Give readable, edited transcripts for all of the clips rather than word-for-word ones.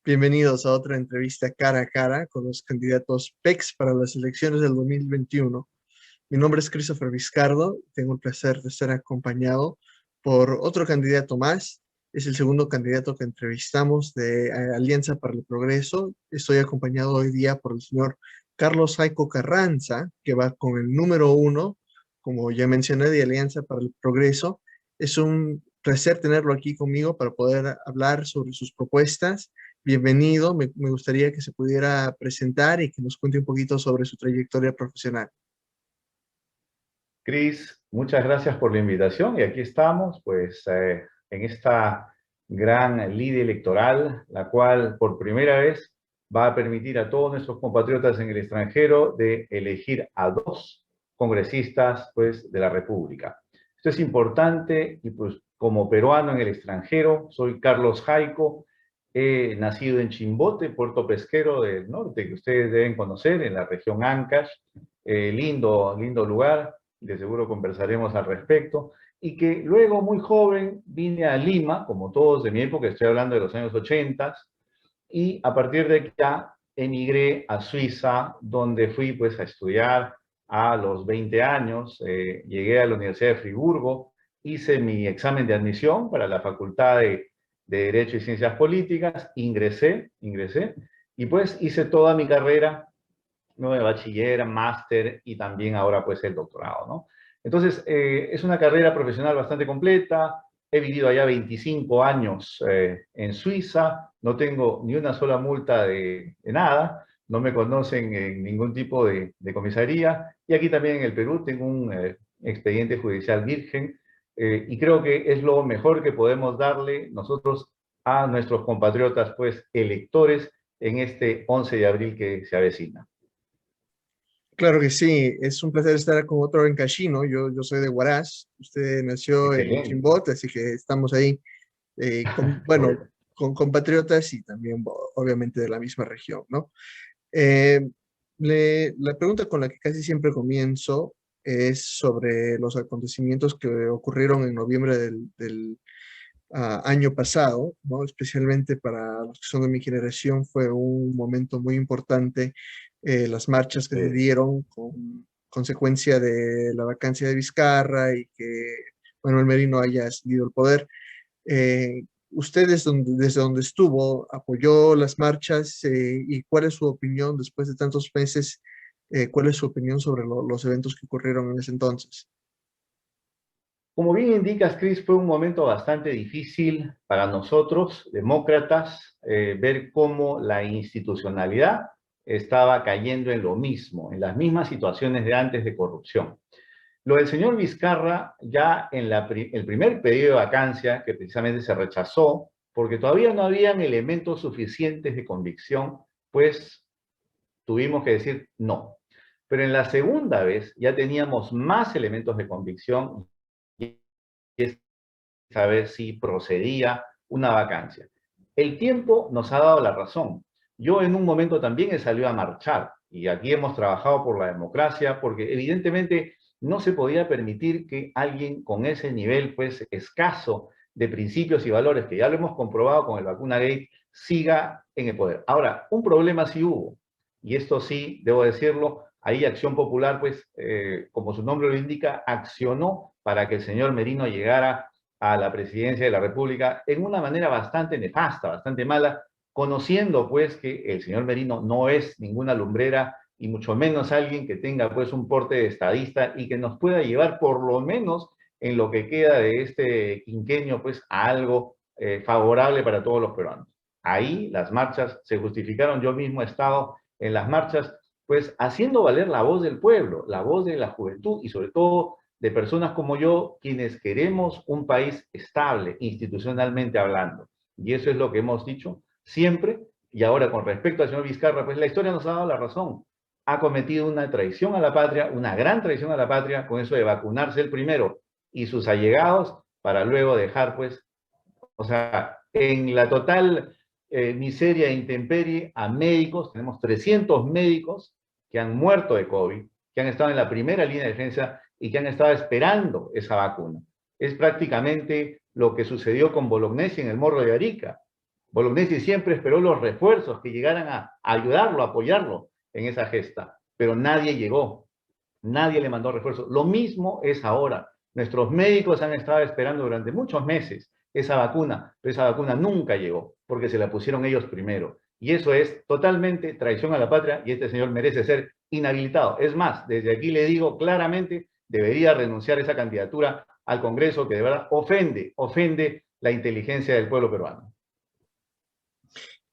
Bienvenidos a otra entrevista cara a cara con los candidatos PEX para las elecciones del 2021. Mi nombre es Christopher Vizcardo. Tengo el placer de estar acompañado por otro candidato más. Es el segundo candidato que entrevistamos de Alianza para el Progreso. Estoy acompañado hoy día por el señor Carlos Jaico Carranza, que va con el número uno, como ya mencioné, de Alianza para el Progreso. Es un placer tenerlo aquí conmigo para poder hablar sobre sus propuestas. Bienvenido, me gustaría que se pudiera presentar y que nos cuente un poquito sobre su trayectoria profesional. Cris, muchas gracias por la invitación y aquí estamos, pues, en esta gran lid electoral, la cual por primera vez va a permitir a todos nuestros compatriotas en el extranjero de elegir a dos congresistas, pues, de la República. Esto es importante y, pues, como peruano en el extranjero, soy Carlos Jaico, he nacido en Chimbote, puerto pesquero del norte, que ustedes deben conocer, en la región Ancash, lindo lugar. De seguro conversaremos al respecto, y que luego muy joven vine a Lima, como todos de mi época, estoy hablando de los años 80, y a partir de acá emigré a Suiza, donde fui pues a estudiar a los 20 años, llegué a la Universidad de Friburgo, hice mi examen de admisión para la Facultad de Derecho y Ciencias Políticas, ingresé, y pues hice toda mi carrera, ¿no?, de bachiller, máster y también ahora pues el doctorado, ¿no? Entonces, es una carrera profesional bastante completa. He vivido allá 25 años en Suiza, no tengo ni una sola multa de nada, no me conocen en ningún tipo de comisaría, y aquí también en el Perú tengo un expediente judicial virgen, y creo que es lo mejor que podemos darle nosotros a nuestros compatriotas, pues, electores en este 11 de abril que se avecina. Claro que sí, es un placer estar con otro en Cachino. Yo soy de Huaraz, usted nació en Excelente. Chimbote, así que estamos ahí, bueno, Correcto. con compatriotas y también obviamente de la misma región, ¿no? Eh, la pregunta con la que casi siempre comienzo es sobre los acontecimientos que ocurrieron en noviembre del año pasado, ¿no? Especialmente para los que son de mi generación, fue un momento muy importante, las marchas que se Sí. dieron con consecuencia de la vacancia de Vizcarra y que Manuel Merino haya ascendido al poder. ¿Usted desde donde estuvo apoyó las marchas y cuál es su opinión después de tantos meses? ¿Cuál es su opinión sobre los eventos que ocurrieron en ese entonces? Como bien indicas, Chris, fue un momento bastante difícil para nosotros, demócratas, ver cómo la institucionalidad estaba cayendo en lo mismo, en las mismas situaciones de antes de corrupción. Lo del señor Vizcarra, ya en el primer periodo de vacancia, que precisamente se rechazó, porque todavía no habían elementos suficientes de convicción, pues tuvimos que decir no. Pero en la segunda vez ya teníamos más elementos de convicción y saber si procedía una vacancia. El tiempo nos ha dado la razón. Yo en un momento también he salido a marchar y aquí hemos trabajado por la democracia porque evidentemente no se podía permitir que alguien con ese nivel pues escaso de principios y valores, que ya lo hemos comprobado con el vacuna gate, siga en el poder. Ahora, un problema sí hubo, y esto sí, debo decirlo, ahí Acción Popular, pues, como su nombre lo indica, accionó para que el señor Merino llegara a la presidencia de la República en una manera bastante nefasta, bastante mala, conociendo pues que el señor Merino no es ninguna lumbrera y mucho menos alguien que tenga pues un porte de estadista y que nos pueda llevar por lo menos en lo que queda de este quinquenio pues a algo favorable para todos los peruanos. Ahí las marchas se justificaron, yo mismo he estado en las marchas pues haciendo valer la voz del pueblo, la voz de la juventud y sobre todo de personas como yo, quienes queremos un país estable, institucionalmente hablando. Y eso es lo que hemos dicho siempre. Y ahora, con respecto al señor Vizcarra, pues la historia nos ha dado la razón. Ha cometido una traición a la patria, una gran traición a la patria, con eso de vacunarse el primero y sus allegados, para luego dejar, pues, o sea, en la total miseria e intemperie a médicos. Tenemos 300 médicos que han muerto de COVID, que han estado en la primera línea de defensa y que han estado esperando esa vacuna. Es prácticamente lo que sucedió con Bolognesi en el Morro de Arica. Bolognesi siempre esperó los refuerzos que llegaran a ayudarlo, a apoyarlo en esa gesta, pero nadie llegó, nadie le mandó refuerzos. Lo mismo es ahora. Nuestros médicos han estado esperando durante muchos meses esa vacuna, pero esa vacuna nunca llegó, porque se la pusieron ellos primero. Y eso es totalmente traición a la patria y este señor merece ser inhabilitado. Es más, desde aquí le digo claramente, debería renunciar a esa candidatura al Congreso que de verdad ofende la inteligencia del pueblo peruano.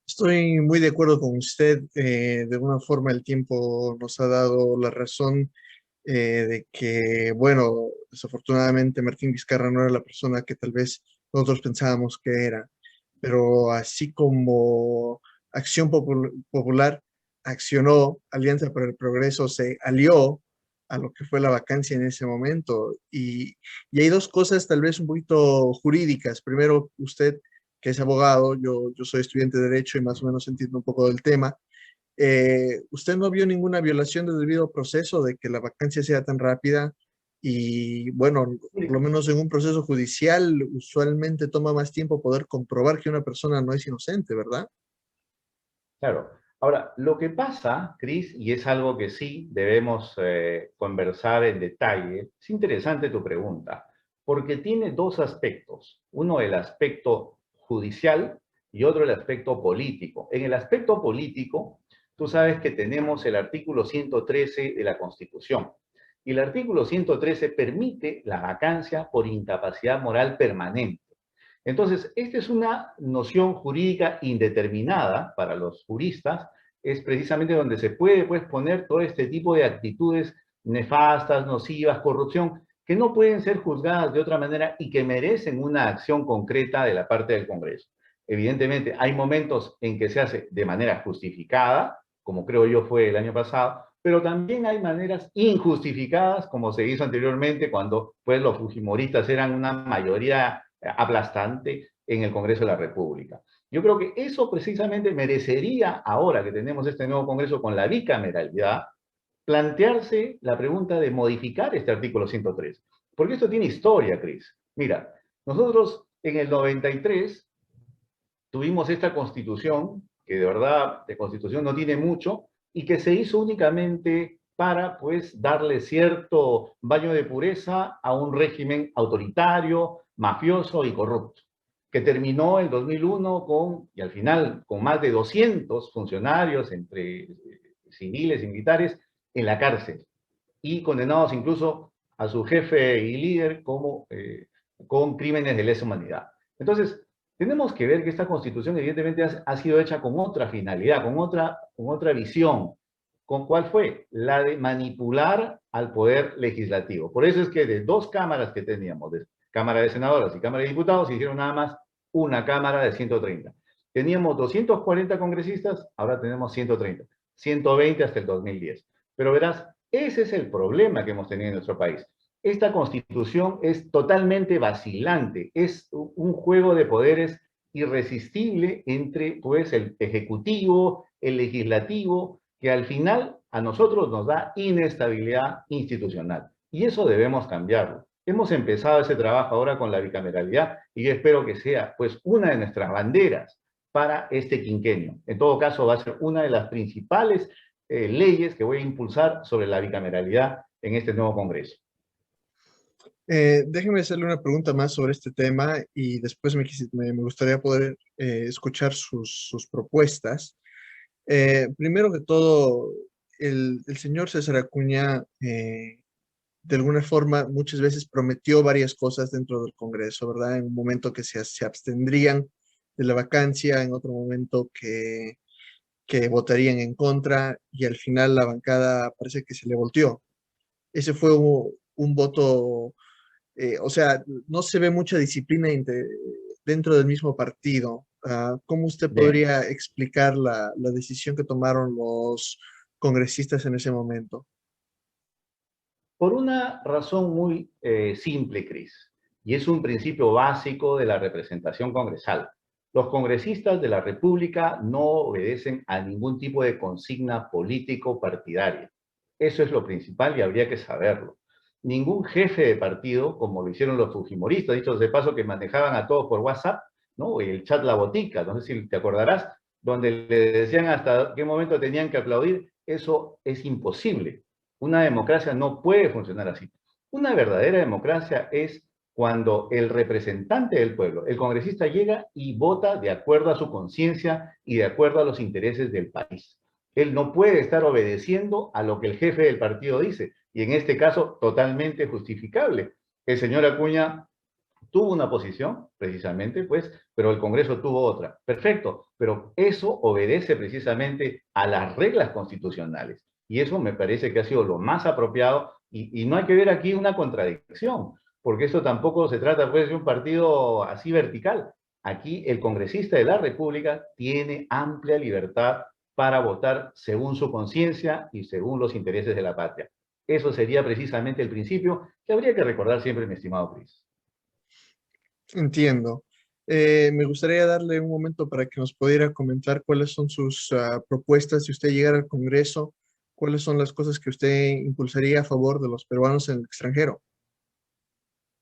Estoy muy de acuerdo con usted. De alguna forma el tiempo nos ha dado la razón de que, bueno, desafortunadamente Martín Vizcarra no era la persona que tal vez nosotros pensábamos que era, pero así como Popular accionó, Alianza para el Progreso se alió a lo que fue la vacancia en ese momento. Y hay dos cosas tal vez un poquito jurídicas. Primero, usted que es abogado, yo soy estudiante de Derecho y más o menos entiendo un poco del tema. ¿Usted no vio ninguna violación del debido proceso de que la vacancia sea tan rápida? Y bueno, por lo menos en un proceso judicial, usualmente toma más tiempo poder comprobar que una persona no es inocente, ¿verdad? Claro. Ahora, lo que pasa, Cris, y es algo que sí debemos conversar en detalle, es interesante tu pregunta, porque tiene dos aspectos. Uno, el aspecto judicial y otro, el aspecto político. En el aspecto político, tú sabes que tenemos el artículo 113 de la Constitución. Y el artículo 113 permite la vacancia por incapacidad moral permanente. Entonces, esta es una noción jurídica indeterminada para los juristas, es precisamente donde se puede pues, poner todo este tipo de actitudes nefastas, nocivas, corrupción, que no pueden ser juzgadas de otra manera y que merecen una acción concreta de la parte del Congreso. Evidentemente, hay momentos en que se hace de manera justificada, como creo yo fue el año pasado, pero también hay maneras injustificadas, como se hizo anteriormente cuando pues, los fujimoristas eran una mayoría aplastante en el Congreso de la República. Yo creo que eso precisamente merecería, ahora que tenemos este nuevo Congreso con la bicameralidad, plantearse la pregunta de modificar este artículo 103. Porque esto tiene historia, Cris. Mira, nosotros en el 93 tuvimos esta constitución, que de verdad de constitución no tiene mucho, y que se hizo únicamente para, pues, darle cierto baño de pureza a un régimen autoritario, mafioso y corrupto, que terminó en 2001 con, y al final, con más de 200 funcionarios, entre civiles y militares, en la cárcel, y condenados incluso a su jefe y líder como con crímenes de lesa humanidad. Entonces, tenemos que ver que esta constitución evidentemente ha sido hecha con otra finalidad, con otra visión. ¿Con cuál fue? La de manipular al poder legislativo. Por eso es que de dos cámaras que teníamos, de Cámara de Senadores y Cámara de Diputados, se hicieron nada más una Cámara de 130. Teníamos 240 congresistas, ahora tenemos 130, 120 hasta el 2010. Pero verás, ese es el problema que hemos tenido en nuestro país. Esta constitución es totalmente vacilante, es un juego de poderes irresistible entre pues, el ejecutivo, el legislativo, que al final a nosotros nos da inestabilidad institucional. Y eso debemos cambiarlo. Hemos empezado ese trabajo ahora con la bicameralidad y yo espero que sea pues una de nuestras banderas para este quinquenio. En todo caso, va a ser una de las principales leyes que voy a impulsar sobre la bicameralidad en este nuevo Congreso. Déjeme hacerle una pregunta más sobre este tema y después me gustaría poder escuchar sus propuestas. Primero que todo, el señor César Acuña, de alguna forma, muchas veces prometió varias cosas dentro del Congreso, ¿verdad? En un momento que se abstendrían de la vacancia, en otro momento que votarían en contra y al final la bancada parece que se le volteó. Ese fue un voto, o sea, no se ve mucha disciplina dentro del mismo partido. ¿Cómo usted Bien, podría explicar la decisión que tomaron los congresistas en ese momento? por una razón muy simple, Cris, y es un principio básico de la representación congresal. Los congresistas de la República no obedecen a ningún tipo de consigna político-partidaria. Eso es lo principal y habría que saberlo. Ningún jefe de partido, como lo hicieron los fujimoristas, dichos de paso que manejaban a todos por WhatsApp, ¿no? El chat La Botica, no sé si te acordarás, donde le decían hasta qué momento tenían que aplaudir. Eso es imposible. Una democracia no puede funcionar así. Una verdadera democracia es cuando el representante del pueblo, el congresista, llega y vota de acuerdo a su conciencia y de acuerdo a los intereses del país. Él no puede estar obedeciendo a lo que el jefe del partido dice, y en este caso totalmente justificable. El señor Acuña tuvo una posición, precisamente, pues, pero el Congreso tuvo otra. Perfecto, pero eso obedece precisamente a las reglas constitucionales. Y eso me parece que ha sido lo más apropiado y no hay que ver aquí una contradicción, porque esto tampoco se trata, pues, de un partido así vertical. Aquí el congresista de la República tiene amplia libertad para votar según su conciencia y según los intereses de la patria. Eso sería precisamente el principio que habría que recordar siempre, mi estimado Cris. Entiendo. Me gustaría darle un momento para que nos pudiera comentar cuáles son sus propuestas si usted llegara al Congreso, cuáles son las cosas que usted impulsaría a favor de los peruanos en el extranjero.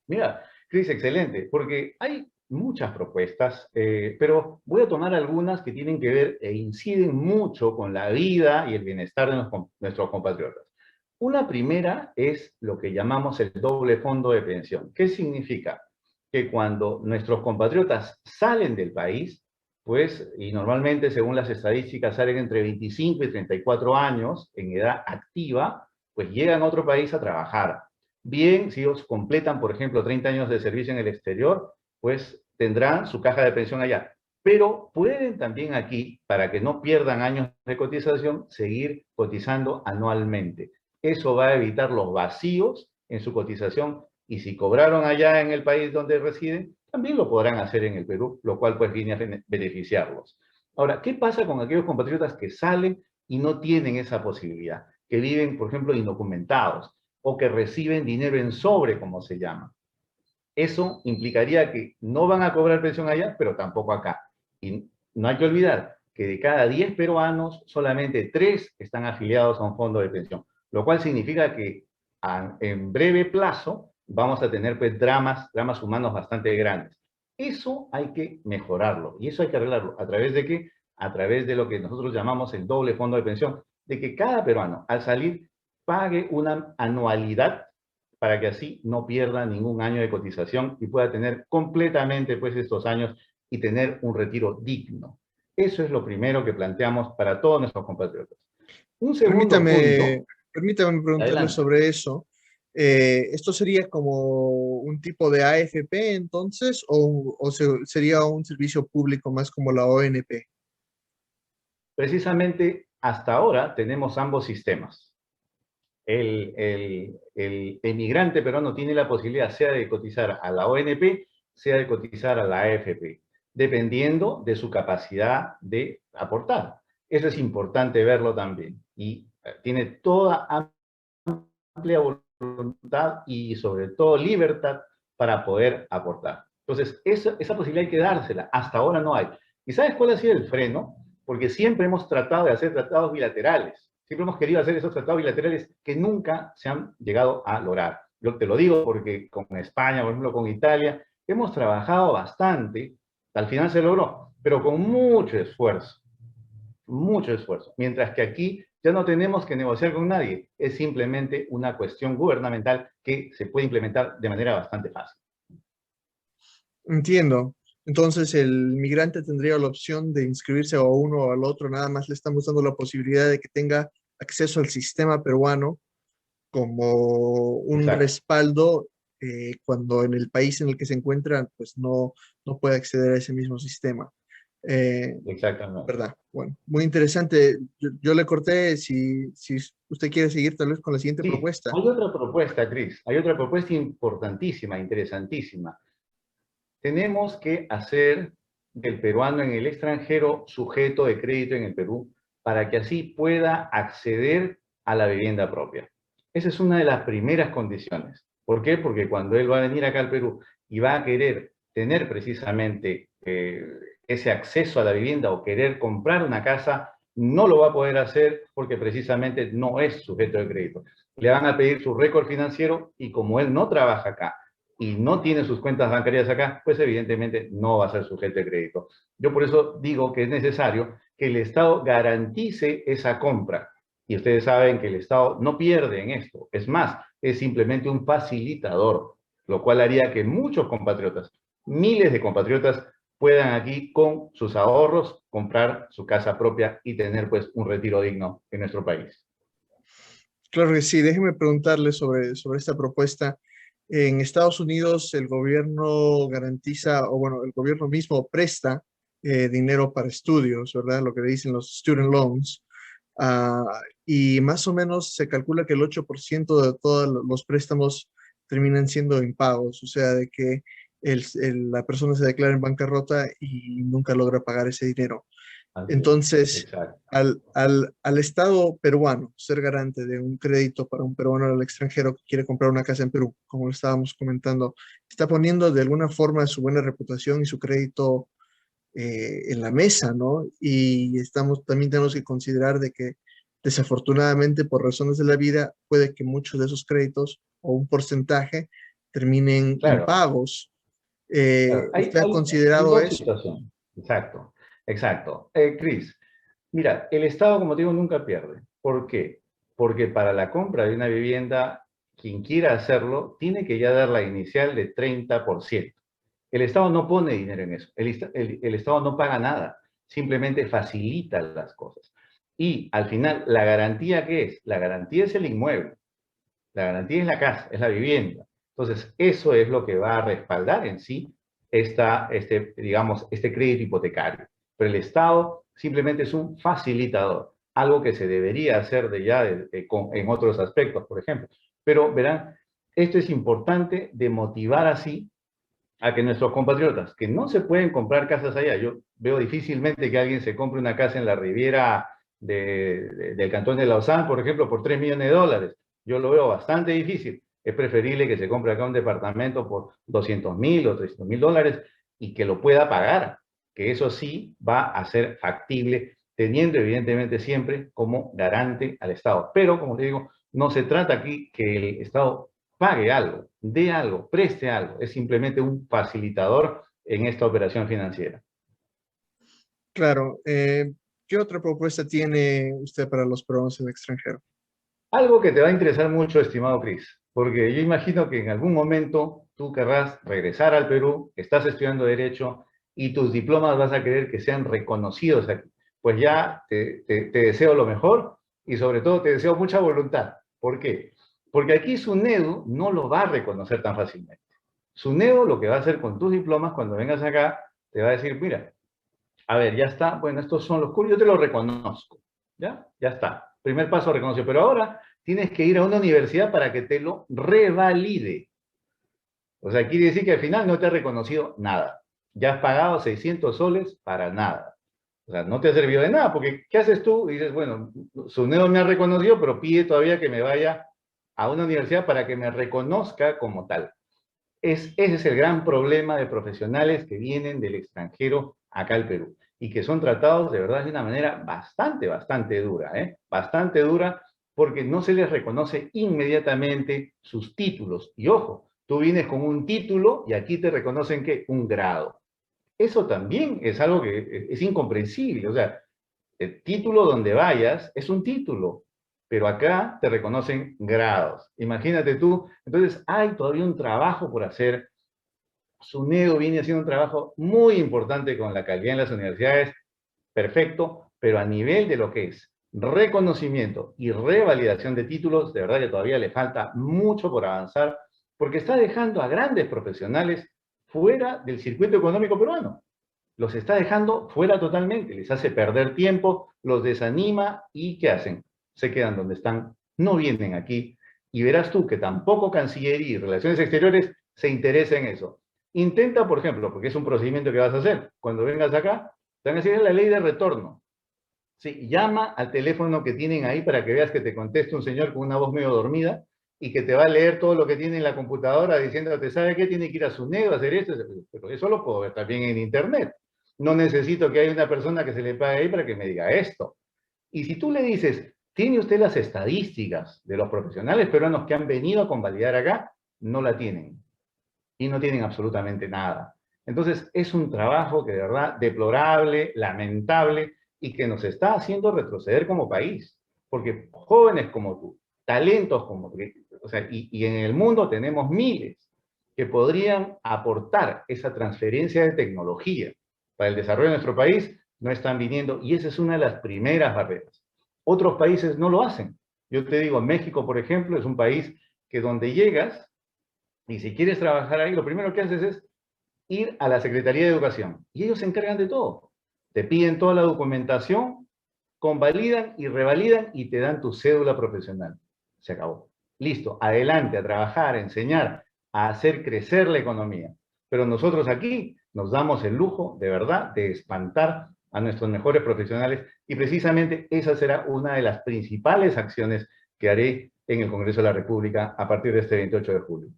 Mira, Cris, excelente, porque hay muchas propuestas, pero voy a tomar algunas que tienen que ver e inciden mucho con la vida y el bienestar de nuestros compatriotas. Una primera es lo que llamamos el doble fondo de pensión. ¿Qué significa? Que cuando nuestros compatriotas salen del país, pues, y normalmente según las estadísticas salen entre 25 y 34 años en edad activa, pues llegan a otro país a trabajar. Bien, si ellos completan, por ejemplo, 30 años de servicio en el exterior, pues tendrán su caja de pensión allá. Pero pueden también aquí, para que no pierdan años de cotización, seguir cotizando anualmente. Eso va a evitar los vacíos en su cotización y si cobraron allá en el país donde residen, también lo podrán hacer en el Perú, lo cual pues viene a beneficiarlos. Ahora, ¿qué pasa con aquellos compatriotas que salen y no tienen esa posibilidad? Que viven, por ejemplo, indocumentados o que reciben dinero en sobre, como se llama. Eso implicaría que no van a cobrar pensión allá, pero tampoco acá. Y no hay que olvidar que de cada 10 peruanos, solamente 3 están afiliados a un fondo de pensión, lo cual significa que en breve plazo vamos a tener pues dramas humanos bastante grandes. Eso hay que mejorarlo y eso hay que arreglarlo. ¿A través de qué? A través de lo que nosotros llamamos el doble fondo de pensión, de que cada peruano al salir pague una anualidad para que así no pierda ningún año de cotización y pueda tener completamente pues estos años y tener un retiro digno. Eso es lo primero que planteamos para todos nuestros compatriotas. Un segundo Permítame, punto, permítame preguntarle adelante. sobre eso. ¿Esto sería como un tipo de AFP entonces o sería un servicio público más como la ONP? Precisamente hasta ahora tenemos ambos sistemas. El emigrante peruano tiene la posibilidad sea de cotizar a la ONP, sea de cotizar a la AFP, dependiendo de su capacidad de aportar. Eso es importante verlo también. Y tiene toda amplia voluntad y sobre todo libertad para poder aportar. Entonces, esa posibilidad hay que dársela. Hasta ahora no hay. ¿Y sabes cuál ha sido el freno? Porque siempre hemos tratado de hacer tratados bilaterales. Siempre hemos querido hacer esos tratados bilaterales que nunca se han llegado a lograr. Yo te lo digo porque con España, por ejemplo, con Italia, hemos trabajado bastante. Al final se logró, pero con mucho esfuerzo. Mucho esfuerzo. Mientras que aquí ya no tenemos que negociar con nadie. Es simplemente una cuestión gubernamental que se puede implementar de manera bastante fácil. Entiendo. Entonces el migrante tendría la opción de inscribirse a uno o al otro, nada más le estamos dando la posibilidad de que tenga acceso al sistema peruano como un Exacto. respaldo cuando en el país en el que se encuentran pues no puede acceder a ese mismo sistema. Eh, Exactamente. ¿Verdad? Bueno, muy interesante. Yo le corté, si usted quiere seguir tal vez con la siguiente Sí, propuesta. hay otra propuesta, Cris. Hay otra propuesta importantísima, interesantísima. Tenemos que hacer del peruano en el extranjero sujeto de crédito en el Perú para que así pueda acceder a la vivienda propia. Esa es una de las primeras condiciones. ¿Por qué? Porque cuando él va a venir acá al Perú y va a querer tener precisamente ese acceso a la vivienda o querer comprar una casa, no lo va a poder hacer porque precisamente no es sujeto de crédito. Le van a pedir su récord financiero y como él no trabaja acá, y no tiene sus cuentas bancarias acá, pues evidentemente no va a ser sujeto de crédito. Yo por eso digo que es necesario que el Estado garantice esa compra. Y ustedes saben que el Estado no pierde en esto. Es más, es simplemente un facilitador, lo cual haría que muchos compatriotas, miles de compatriotas, puedan aquí con sus ahorros comprar su casa propia y tener pues un retiro digno en nuestro país. Claro que sí, déjeme preguntarle sobre esta propuesta. En Estados Unidos el gobierno garantiza, o bueno, el gobierno mismo presta dinero para estudios, ¿verdad? Lo que le dicen los student loans. Ah, y más o menos se calcula que el 8% de todos los préstamos terminan siendo impagos, o sea, de que la persona se declara en bancarrota y nunca logra pagar ese dinero. Así es, Entonces, exacto. al Estado peruano ser garante de un crédito para un peruano al extranjero que quiere comprar una casa en Perú, como lo estábamos comentando, está poniendo de alguna forma su buena reputación y su crédito en la mesa, ¿no? Y también tenemos que considerar de que desafortunadamente por razones de la vida puede que muchos de esos créditos o un porcentaje terminen Claro, impagos. claro. ¿Usted ha Hay considerado dos eso? situaciones. Exacto, exacto. Cris, mira, el Estado, como te digo, nunca pierde. ¿Por qué? Porque para la compra de una vivienda, quien quiera hacerlo, tiene que ya dar la inicial de 30%. El Estado no pone dinero en eso. El Estado no paga nada. Simplemente facilita las cosas. Y al final, ¿la garantía qué es? La garantía es el inmueble. La garantía es la casa, es la vivienda. Entonces, eso es lo que va a respaldar en sí digamos, este crédito hipotecario. Pero el Estado simplemente es un facilitador, algo que se debería hacer en otros aspectos, por ejemplo. Pero verán, esto es importante de motivar así a que nuestros compatriotas, que no se pueden comprar casas allá, yo veo difícilmente que alguien se compre una casa en la Riviera del Cantón de Lausanne, por ejemplo, por 3 millones de dólares. Yo lo veo bastante difícil. Es preferible que se compre acá un departamento por 200.000 o 300.000 dólares y que lo pueda pagar, que eso sí va a ser factible, teniendo evidentemente siempre como garante al Estado. Pero, como te digo, no se trata aquí que el Estado pague algo, dé algo, preste algo. Es simplemente un facilitador en esta operación financiera. Claro. ¿Qué otra propuesta tiene usted para los peruanos en el extranjero? Algo que te va a interesar mucho, estimado Cris, porque yo imagino que en algún momento tú querrás regresar al Perú, estás estudiando Derecho y tus diplomas vas a querer que sean reconocidos aquí. Pues ya te deseo lo mejor y sobre todo te deseo mucha voluntad. ¿Por qué? Porque aquí SUNEDU no lo va a reconocer tan fácilmente. SUNEDU lo que va a hacer con tus diplomas cuando vengas acá, te va a decir, mira, a ver, ya está, bueno, estos son los cursos, yo te los reconozco, ¿ya? Ya está. Primer paso reconocido, pero ahora tienes que ir a una universidad para que te lo revalide. O sea, quiere decir que al final no te ha reconocido nada. Ya has pagado 600 soles para nada. O sea, no te ha servido de nada, porque ¿qué haces tú? Y dices, bueno, SUNEDU me ha reconocido, pero pide todavía que me vaya a una universidad para que me reconozca como tal. Ese es el gran problema de profesionales que vienen del extranjero acá al Perú y que son tratados de verdad de una manera bastante dura, ¿eh? Bastante dura porque no se les reconoce inmediatamente sus títulos. Y ojo, tú vienes con un título y aquí te reconocen que un grado. Eso también es algo que es incomprensible. O sea, el título donde vayas es un título, pero acá te reconocen grados. Imagínate tú. Entonces, hay todavía un trabajo por hacer. SUNEDU viene haciendo un trabajo muy importante con la calidad en las universidades, perfecto, pero a nivel de lo que es reconocimiento y revalidación de títulos, de verdad que todavía le falta mucho por avanzar, porque está dejando a grandes profesionales fuera del circuito económico peruano. Los está dejando fuera totalmente, les hace perder tiempo, los desanima y ¿qué hacen? Se quedan donde están, no vienen aquí. Y verás tú que tampoco Cancillería y Relaciones Exteriores se interesa en eso. Intenta, por ejemplo, porque es un procedimiento que vas a hacer, cuando vengas acá, te van a decir la ley de retorno. Sí, llama al teléfono que tienen ahí para que veas que te conteste un señor con una voz medio dormida y que te va a leer todo lo que tiene en la computadora diciéndote, ¿sabe qué? Tiene que ir a SUNEDU a hacer esto, pero eso lo puedo ver también en internet. No necesito que haya una persona que se le pague ahí para que me diga esto. Y si tú le dices, ¿tiene usted las estadísticas de los profesionales peruanos que han venido a convalidar acá? No la tienen. y no tienen absolutamente nada. Entonces, es un trabajo que de verdad deplorable, lamentable y que nos está haciendo retroceder como país. Porque jóvenes como tú, talentos como tú, o sea, y en el mundo tenemos miles que podrían aportar esa transferencia de tecnología para el desarrollo de nuestro país, no están viniendo y esa es una de las primeras barreras. Otros países no lo hacen. Yo te digo, México, por ejemplo, es un país que donde llegas y si quieres trabajar ahí, lo primero que haces es ir a la Secretaría de Educación y ellos se encargan de todo. Te piden toda la documentación, convalidan y revalidan y te dan tu cédula profesional. Se acabó. Listo, adelante a trabajar, a enseñar, a hacer crecer la economía. Pero nosotros aquí nos damos el lujo, de verdad, de espantar a nuestros mejores profesionales y precisamente esa será una de las principales acciones que haré en el Congreso de la República a partir de este 28 de julio.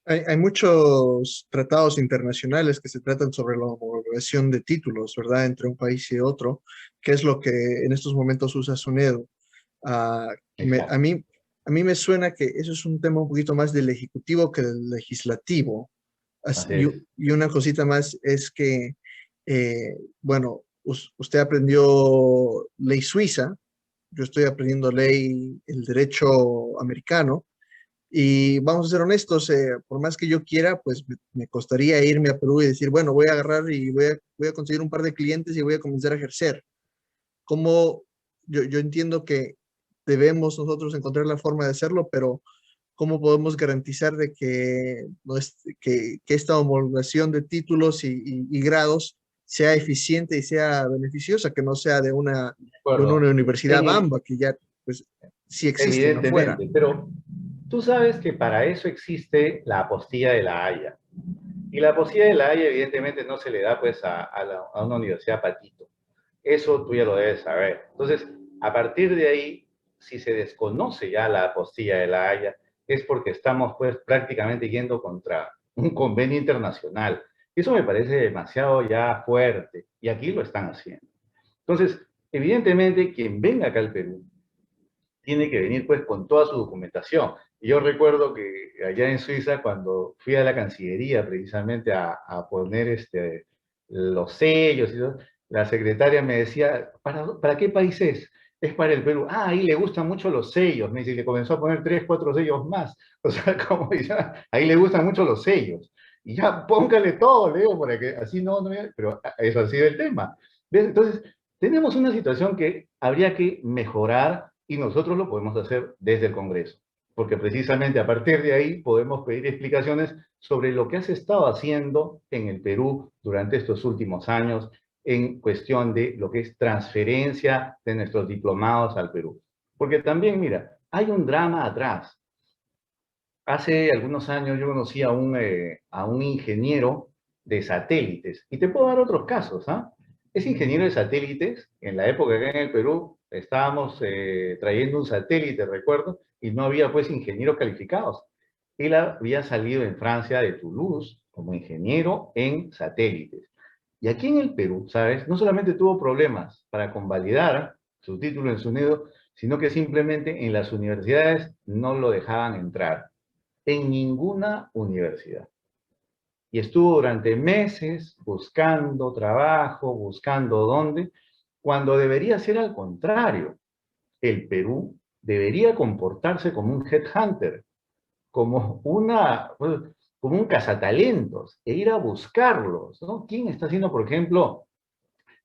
Hay muchos tratados internacionales que se tratan sobre la homologación de títulos, ¿verdad? Entre un país y otro, que es lo que en estos momentos usa SUNEDO. Ah, Exacto. a mí me suena que eso es un tema un poquito más del ejecutivo que del legislativo. Así es. Y una cosita más es que, bueno, usted aprendió ley suiza, yo estoy aprendiendo ley, el derecho americano, y vamos a ser honestos, por más que yo quiera, pues me costaría irme a Perú y decir, bueno, voy a agarrar y voy a conseguir un par de clientes y voy a comenzar a ejercer. Como yo entiendo que debemos nosotros encontrar la forma de hacerlo, pero ¿cómo podemos garantizar de que, no es, que esta homologación de títulos y grados sea eficiente y sea beneficiosa, que no sea De de una acuerdo. universidad Bamba, que ya pues sí existen afuera? Evidentemente, pero tú sabes que para eso existe la apostilla de la Haya. Y la apostilla de la Haya, evidentemente, no se le da pues a una universidad patito. Eso tú ya lo debes saber. Entonces, a partir de ahí, si se desconoce ya la apostilla de la Haya, es porque estamos pues prácticamente yendo contra un convenio internacional. Eso me parece demasiado ya fuerte y aquí lo están haciendo. Entonces, evidentemente, quien venga acá al Perú tiene que venir pues con toda su documentación. Y yo recuerdo que allá en Suiza, cuando fui a la Cancillería precisamente a poner los sellos y todo, la secretaria me decía, ¿para qué país es? Es para el Perú. Ah, ahí le gustan mucho los sellos. Me dice que comenzó a poner 3, 4 sellos más. O sea, como ya, ahí le gustan mucho los sellos. Y ya póngale todo, le digo, para que así no, pero eso ha sido el tema. ¿Ves? Entonces, tenemos una situación que habría que mejorar y nosotros lo podemos hacer desde el Congreso, porque precisamente a partir de ahí podemos pedir explicaciones sobre lo que has estado haciendo en el Perú durante estos últimos años en cuestión de lo que es transferencia de nuestros diplomados al Perú. Porque también, mira, hay un drama atrás. Hace algunos años yo conocí a un ingeniero de satélites, y te puedo dar otros casos, ¿ah? Ese ingeniero de satélites, en la época que en el Perú estábamos trayendo un satélite, recuerdo, y no había pues ingenieros calificados. Él había salido en Francia de Toulouse como ingeniero en satélites. Y aquí en el Perú, ¿sabes? No solamente tuvo problemas para convalidar su título en su nido, sino que simplemente en las universidades no lo dejaban entrar en ninguna universidad. Y estuvo durante meses buscando trabajo, buscando dónde, cuando debería ser al contrario. El Perú debería comportarse como un headhunter, como como un cazatalentos, e ir a buscarlos, ¿no? ¿Quién está haciendo, por ejemplo,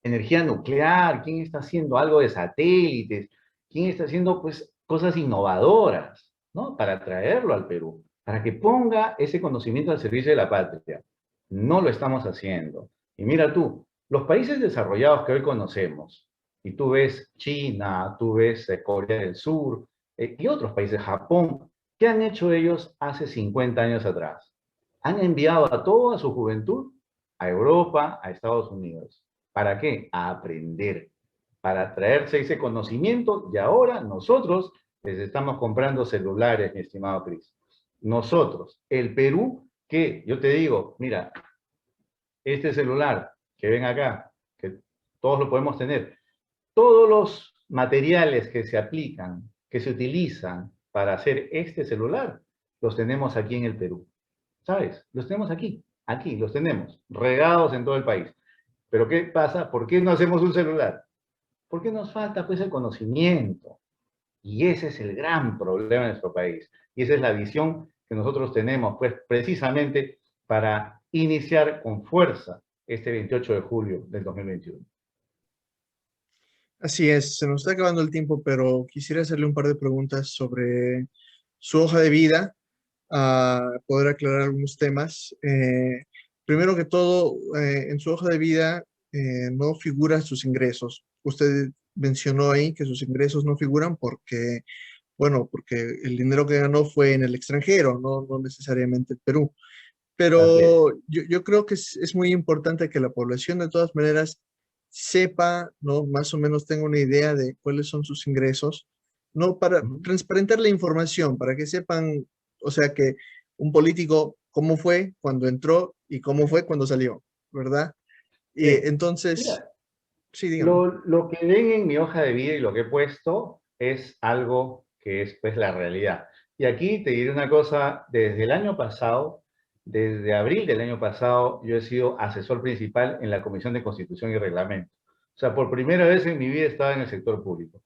energía nuclear? ¿Quién está haciendo algo de satélites? ¿Quién está haciendo, pues, cosas innovadoras, ¿no? Para traerlo al Perú, para que ponga ese conocimiento al servicio de la patria. No lo estamos haciendo. Y mira tú, los países desarrollados que hoy conocemos, y tú ves China, tú ves Corea del Sur, y otros países, Japón, ¿qué han hecho ellos hace 50 años atrás? Han enviado a toda su juventud a Europa, a Estados Unidos. ¿Para qué? A aprender, para traerse ese conocimiento y ahora nosotros les estamos comprando celulares, mi estimado Cris. Nosotros, el Perú, que yo te digo, mira, este celular que ven acá, que todos lo podemos tener, todos los materiales que se aplican, que se utilizan para hacer este celular, los tenemos aquí en el Perú. ¿sabes? Los tenemos aquí los tenemos, regados en todo el país. Pero ¿qué pasa? ¿Por qué no hacemos un celular? Porque nos falta pues el conocimiento. Y ese es el gran problema de nuestro país. Y esa es la visión que nosotros tenemos, pues precisamente para iniciar con fuerza este 28 de julio del 2021. Así es, se nos está acabando el tiempo, pero quisiera hacerle un par de preguntas sobre su hoja de vida, a poder aclarar algunos temas. Primero que todo, en su hoja de vida no figuran sus ingresos. Usted mencionó ahí que sus ingresos no figuran porque, bueno, porque el dinero que ganó fue en el extranjero, no necesariamente en Perú. Así es. Pero yo creo que es muy importante que la población de todas maneras sepa, ¿no? Más o menos tenga una idea de cuáles son sus ingresos, ¿no? Para Ujú. transparentar la información, para que sepan, o sea, que un político, cómo fue cuando entró y cómo fue cuando salió, ¿verdad? Y entonces, Mira, sí, dígame. lo que ven en mi hoja de vida y lo que he puesto es algo que es pues la realidad. Y aquí te diré una cosa, desde el año pasado, desde abril del año pasado, yo he sido asesor principal en la Comisión de Constitución y Reglamento. O sea, por primera vez en mi vida estaba en el sector público.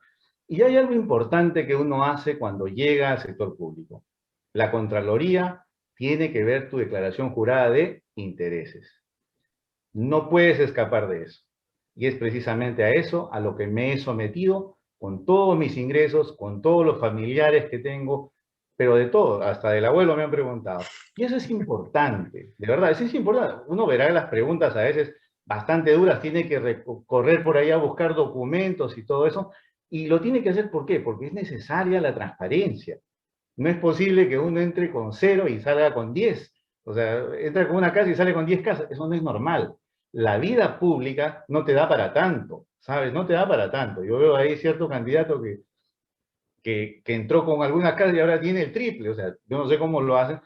Y hay algo importante que uno hace cuando llega al sector público. La Contraloría tiene que ver tu declaración jurada de intereses. No puedes escapar de eso. Y es precisamente a eso a lo que me he sometido con todos mis ingresos, con todos los familiares que tengo, pero de todo, hasta del abuelo me han preguntado. Y eso es importante, de verdad, eso es importante. Uno verá las preguntas a veces bastante duras, tiene que correr por ahí a buscar documentos y todo eso, y lo tiene que hacer, ¿por qué? Porque es necesaria la transparencia. No es posible que uno entre con 0 y salga con 10. O sea, entra con una casa y sale con 10 casas. Eso no es normal. La vida pública no te da para tanto, ¿sabes? No te da para tanto. Yo veo ahí cierto candidato que entró con alguna casa y ahora tiene el triple. O sea, yo no sé cómo lo hacen.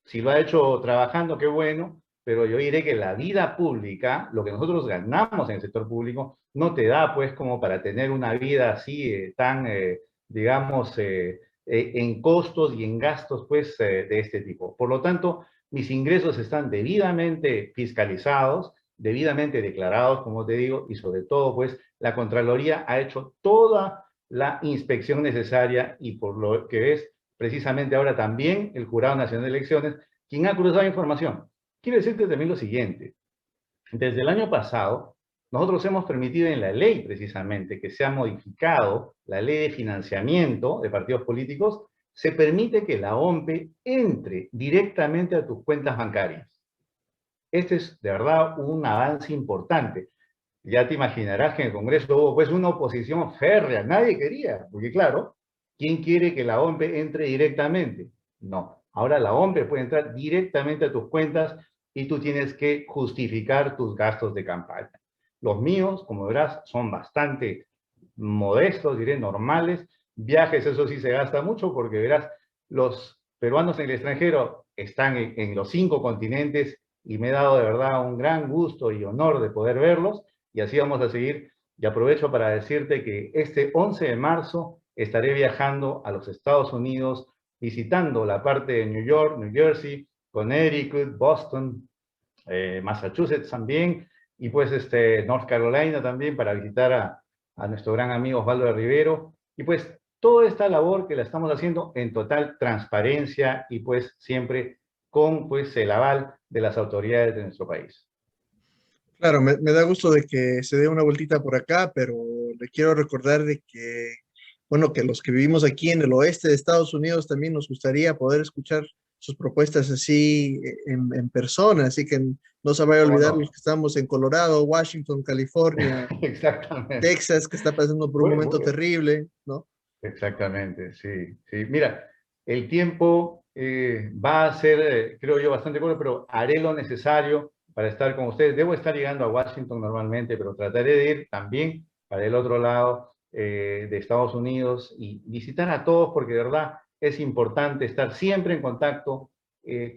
Si lo ha hecho trabajando, qué bueno, pero yo diré que la vida pública, lo que nosotros ganamos en el sector público, no te da pues como para tener una vida así tan, digamos, en costos y en gastos pues de este tipo. Por lo tanto, mis ingresos están debidamente fiscalizados, debidamente declarados, como te digo, y sobre todo pues la Contraloría ha hecho toda la inspección necesaria y por lo que es precisamente ahora también el Jurado Nacional de Elecciones, quien ha cruzado información. Quiero decirte también lo siguiente. Desde el año pasado, nosotros hemos permitido en la ley precisamente que se ha modificado la ley de financiamiento de partidos políticos, se permite que la OMPE entre directamente a tus cuentas bancarias. Este es de verdad un avance importante. Ya te imaginarás que en el Congreso hubo pues una oposición férrea, nadie quería, porque claro, ¿quién quiere que la OMPE entre directamente? No, ahora la OMPE puede entrar directamente a tus cuentas y tú tienes que justificar tus gastos de campaña. Los míos, como verás, son bastante modestos, diré, normales. Viajes, eso sí se gasta mucho porque verás, los peruanos en el extranjero están en los 5 continentes y me he dado de verdad un gran gusto y honor de poder verlos y así vamos a seguir. Y aprovecho para decirte que este 11 de marzo estaré viajando a los Estados Unidos, visitando la parte de New York, New Jersey, Connecticut, Boston, Massachusetts también, y pues North Carolina también para visitar a nuestro gran amigo Osvaldo de Rivero. Y pues toda esta labor que la estamos haciendo en total transparencia y pues siempre con pues el aval de las autoridades de nuestro país. Claro, me da gusto de que se dé una vueltita por acá, pero le quiero recordar de que, bueno, que los que vivimos aquí en el oeste de Estados Unidos también nos gustaría poder escuchar sus propuestas así en persona, así que no se vaya a ¿Cómo olvidar los no? que estamos en Colorado, Washington, California, Exactamente. Texas, que está pasando por un momento terrible, ¿no? Exactamente, sí, sí. Mira, el tiempo va a ser, creo yo, bastante corto, pero haré lo necesario para estar con ustedes. Debo estar llegando a Washington normalmente, pero trataré de ir también para el otro lado de Estados Unidos y visitar a todos, porque de verdad es importante estar siempre en contacto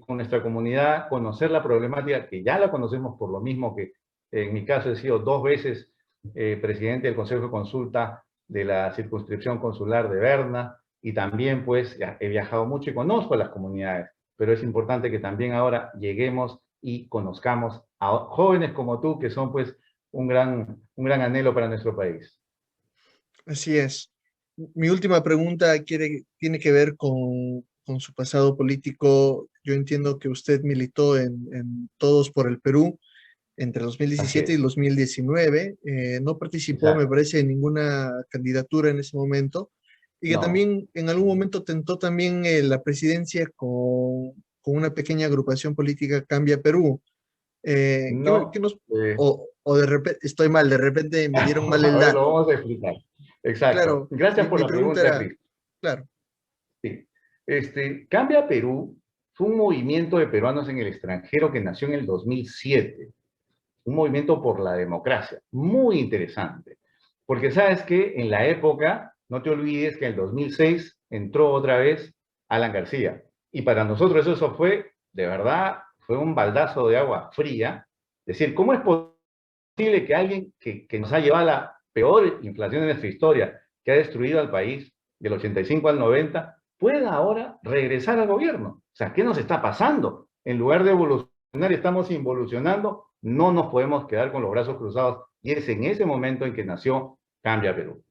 con nuestra comunidad, conocer la problemática, que ya la conocemos por lo mismo que en mi caso he sido 2 veces presidente del Consejo de Consulta de la circunscripción consular de Berna y también pues he viajado mucho y conozco las comunidades. pero es importante que también ahora lleguemos y conozcamos a jóvenes como tú, que son pues un gran anhelo para nuestro país. Así es. Mi última pregunta tiene que ver con su pasado político. Yo entiendo que usted militó en Todos por el Perú entre Así 2017 y es, 2019. No participó, me exacto. parece, en ninguna candidatura en ese momento. Y que No, también en algún momento tentó también la presidencia con una pequeña agrupación política Cambia Perú. ¿Qué no. nos, o de repente, estoy mal, de repente me dieron mal el A ver, lo dato? vamos a explicar. Exacto. Claro, Gracias por mi la pregunta pregunta, era, Cris. claro, Sí. Cambia Perú fue un movimiento de peruanos en el extranjero que nació en el 2007. Un movimiento por la democracia. Muy interesante. Porque sabes que en la época, no te olvides que en el 2006 entró otra vez Alan García. Y para nosotros eso fue, de verdad, fue un baldazo de agua fría. Es decir, ¿cómo es posible que alguien que nos ha llevado a la peor inflación de nuestra historia, que ha destruido al país del 85 al 90, pueda ahora regresar al gobierno? O sea, ¿qué nos está pasando? En lugar de evolucionar, estamos involucionando, no nos podemos quedar con los brazos cruzados. Y es en ese momento en que nació Cambia Perú.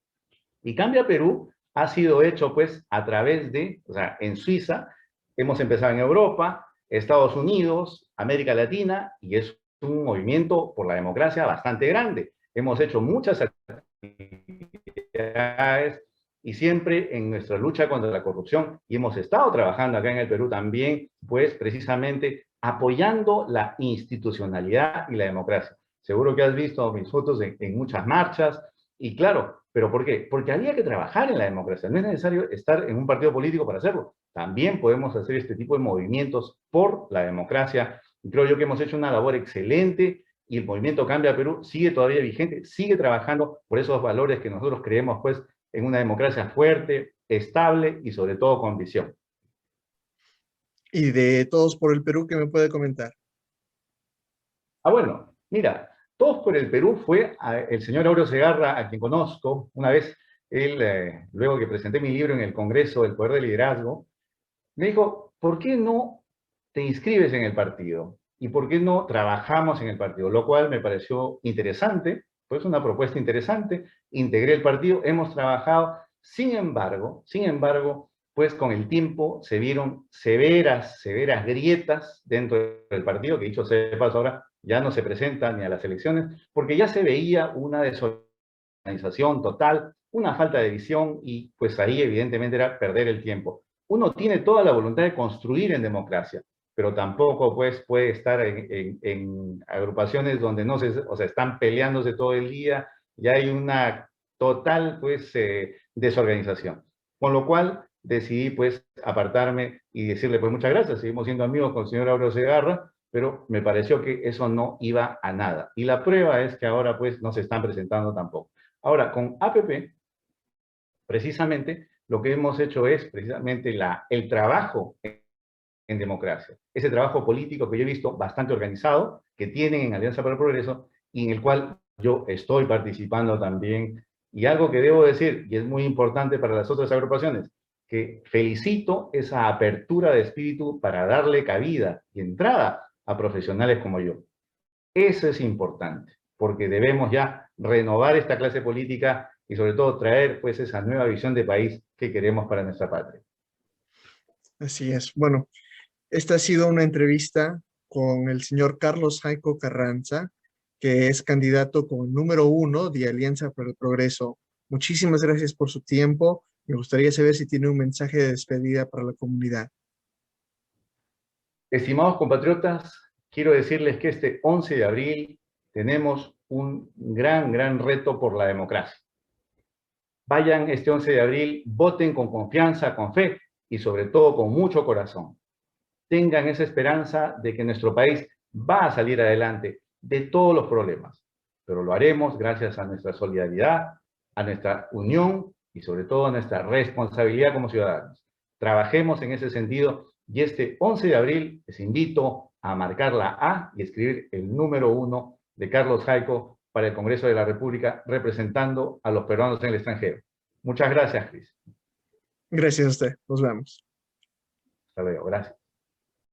Y Cambia Perú ha sido hecho pues a través de, o sea, en Suiza, hemos empezado en Europa, Estados Unidos, América Latina, y es un movimiento por la democracia bastante grande. Hemos hecho muchas actividades y siempre en nuestra lucha contra la corrupción, y hemos estado trabajando acá en el Perú también, pues precisamente apoyando la institucionalidad y la democracia. Seguro que has visto mis fotos en muchas marchas, y claro, ¿pero por qué? Porque había que trabajar en la democracia. No es necesario estar en un partido político para hacerlo. También podemos hacer este tipo de movimientos por la democracia. Y creo yo que hemos hecho una labor excelente y el movimiento Cambia Perú sigue todavía vigente, sigue trabajando por esos valores que nosotros creemos pues en una democracia fuerte, estable y sobre todo con visión. y de Todos por el Perú, ¿qué me puede comentar? Ah, bueno, mira, Todos por el Perú fue el señor Aureo Segarra, a quien conozco una vez, él, luego que presenté mi libro en el Congreso del Poder del Liderazgo, me dijo, ¿por qué no te inscribes en el partido? ¿Y por qué no trabajamos en el partido? Lo cual me pareció interesante, pues una propuesta interesante, integré el partido, hemos trabajado, sin embargo, pues con el tiempo se vieron severas grietas dentro del partido, que dicho sea de paso ahora, ya no se presenta ni a las elecciones, porque ya se veía una desorganización total, una falta de visión y pues ahí evidentemente era perder el tiempo. Uno tiene toda la voluntad de construir en democracia, pero tampoco pues puede estar en agrupaciones donde no se, o sea, están peleándose todo el día y hay una total pues desorganización. Con lo cual decidí pues apartarme y decirle pues muchas gracias, seguimos siendo amigos con el señor Aureo Segarra, pero me pareció que eso no iba a nada. Y la prueba es que ahora pues no se están presentando tampoco. Ahora, con APP, precisamente lo que hemos hecho es precisamente el trabajo en democracia. Ese trabajo político que yo he visto bastante organizado, que tienen en Alianza para el Progreso, y en el cual yo estoy participando también. Y algo que debo decir, y es muy importante para las otras agrupaciones, que felicito esa apertura de espíritu para darle cabida y entrada a profesionales como yo. Eso es importante, porque debemos ya renovar esta clase política y sobre todo traer pues esa nueva visión de país que queremos para nuestra patria. Así es. Bueno, esta ha sido una entrevista con el señor Carlos Jaico Carranza, que es candidato con número 1 de Alianza para el Progreso. Muchísimas gracias por su tiempo. Me gustaría saber si tiene un mensaje de despedida para la comunidad. Estimados compatriotas, quiero decirles que este 11 de abril tenemos un gran reto por la democracia. Vayan este 11 de abril, voten con confianza, con fe y sobre todo con mucho corazón. Tengan esa esperanza de que nuestro país va a salir adelante de todos los problemas, pero lo haremos gracias a nuestra solidaridad, a nuestra unión y sobre todo a nuestra responsabilidad como ciudadanos. Trabajemos en ese sentido y este 11 de abril les invito a marcar la A y escribir el número 1 de Carlos Jaico para el Congreso de la República representando a los peruanos en el extranjero. Muchas gracias, Cris. Gracias a usted. Nos vemos. Hasta luego. Gracias.